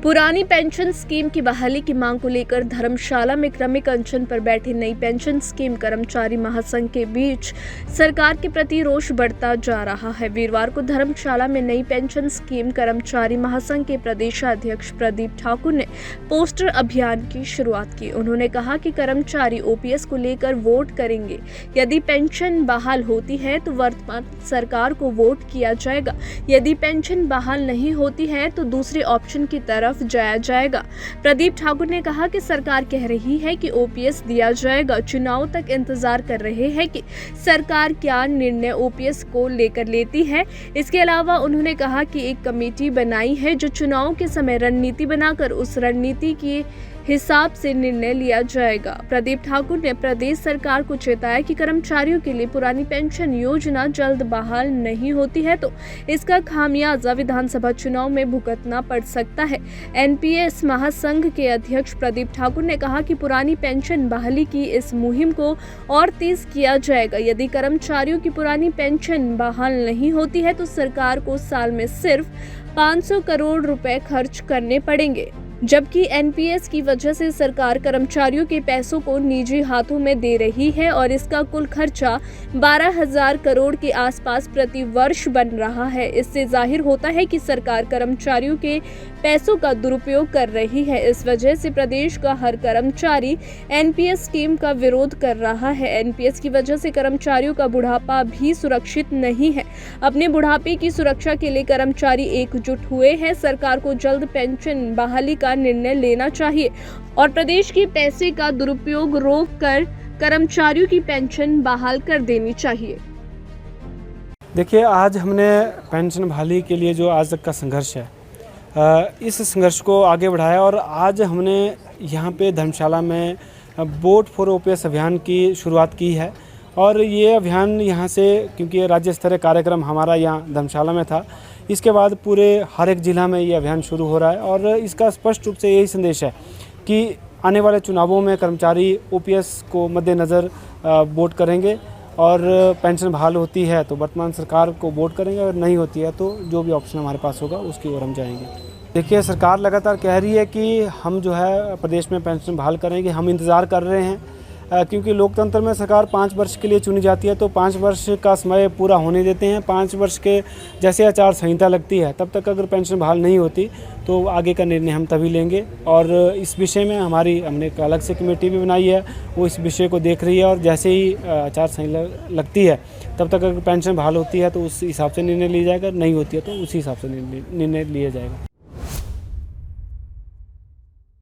पुरानी pension scheme की बहाली की मांग को लेकर धर्मशाला में क्रमिक अनशन पर बैठे नई पेंशन स्कीम कर्मचारी महासंघ के बीच सरकार के प्रति रोष बढ़ता जा रहा है। वीरवार को धर्मशाला में नई पेंशन स्कीम कर्मचारी महासंघ के प्रदेशाध्यक्ष प्रदीप ठाकुर ने पोस्टर अभियान की शुरुआत की। उन्होंने कहा कि कर्मचारी ओपीएस को लेकर वोट करेंगे। यदि पेंशन बहाल होती है तो वर्तमान सरकार को वोट किया जाएगा। यदि पेंशन बहाल नहीं होती है तो दूसरे ऑप्शन की तरफ जाया जाएगा। प्रदीप ठाकुर ने कहा कि सरकार कह रही है कि ओपीएस दिया जाएगा। चुनाव तक इंतजार कर रहे हैं कि सरकार क्या निर्णय ओपीएस को लेकर लेती है। इसके अलावा उन्होंने कहा कि एक कमेटी बनाई है जो चुनाव के समय रणनीति बनाकर उस रणनीति के हिसाब से निर्णय लिया जाएगा। प्रदीप ठाकुर ने प्रदेश सरकार को चेताया कि कर्मचारियों के लिए पुरानी पेंशन योजना जल्द बहाल नहीं होती है तो इसका खामियाजा विधानसभा चुनाव में भुगतना पड़ सकता है। एनपीएस महासंघ के अध्यक्ष प्रदीप ठाकुर ने कहा कि पुरानी पेंशन बहाली की इस मुहिम को और तेज किया जाएगा। यदि कर्मचारियों की पुरानी पेंशन बहाल नहीं होती है तो सरकार को साल में सिर्फ 500 करोड़ रुपए खर्च करने पड़ेंगे, जबकि एनपीएस की वजह से सरकार कर्मचारियों के पैसों को निजी हाथों में दे रही है और इसका कुल खर्चा 12,000 करोड़ के आसपास प्रति वर्ष बन रहा है। इससे जाहिर होता है कि सरकार कर्मचारियों के पैसों का दुरुपयोग कर रही है। इस वजह से प्रदेश का हर कर्मचारी एनपीएस स्कीम का विरोध कर रहा है। एनपीएस की वजह से कर्मचारियों का बुढ़ापा भी सुरक्षित नहीं है। अपने बुढ़ापे की सुरक्षा के लिए कर्मचारी एकजुट हुए हैं। सरकार को जल्द पेंशन बहाली का निर्णय लेना चाहिए और प्रदेश के पैसे का दुरुपयोग रोककर कर्मचारियों की पेंशन बहाल कर देनी चाहिए। देखिए, आज हमने पेंशन बहाली के लिए जो आज तक का संघर्ष है, इस संघर्ष को आगे बढ़ाया और आज हमने यहाँ पे धर्मशाला में वोट फॉर ओपीएस अभियान की शुरुआत की है। और ये अभियान यहाँ से, क्योंकि राज्य स्तरीय कार्यक्रम हमारा यहाँ धर्मशाला में था, इसके बाद पूरे हर एक ज़िला में ये अभियान शुरू हो रहा है और इसका स्पष्ट रूप से यही संदेश है कि आने वाले चुनावों में कर्मचारी ओपीएस को मद्देनज़र वोट करेंगे और पेंशन बहाल होती है तो वर्तमान सरकार को वोट करेंगे, और नहीं होती है तो जो भी ऑप्शन हमारे पास होगा उसकी ओर हम जाएंगे। देखिए, सरकार लगातार कह रही है कि हम जो है प्रदेश में पेंशन बहाल करेंगे। हम इंतज़ार कर रहे हैं क्योंकि लोकतंत्र में सरकार 5 वर्ष के लिए चुनी जाती है तो 5 वर्ष का समय पूरा होने देते हैं। 5 वर्ष के जैसे आचार संहिता लगती है तब तक अगर पेंशन बहाल नहीं होती तो आगे का निर्णय हम तभी लेंगे। और इस विषय में हमने एक अलग से कमेटी भी बनाई है, वो इस विषय को देख रही है और जैसे ही आचार संहिता लगती है तब तक अगर पेंशन बहाल होती है तो उस हिसाब से निर्णय लिया जाएगा, नहीं होती है तो उसी हिसाब से निर्णय लिया जाएगा।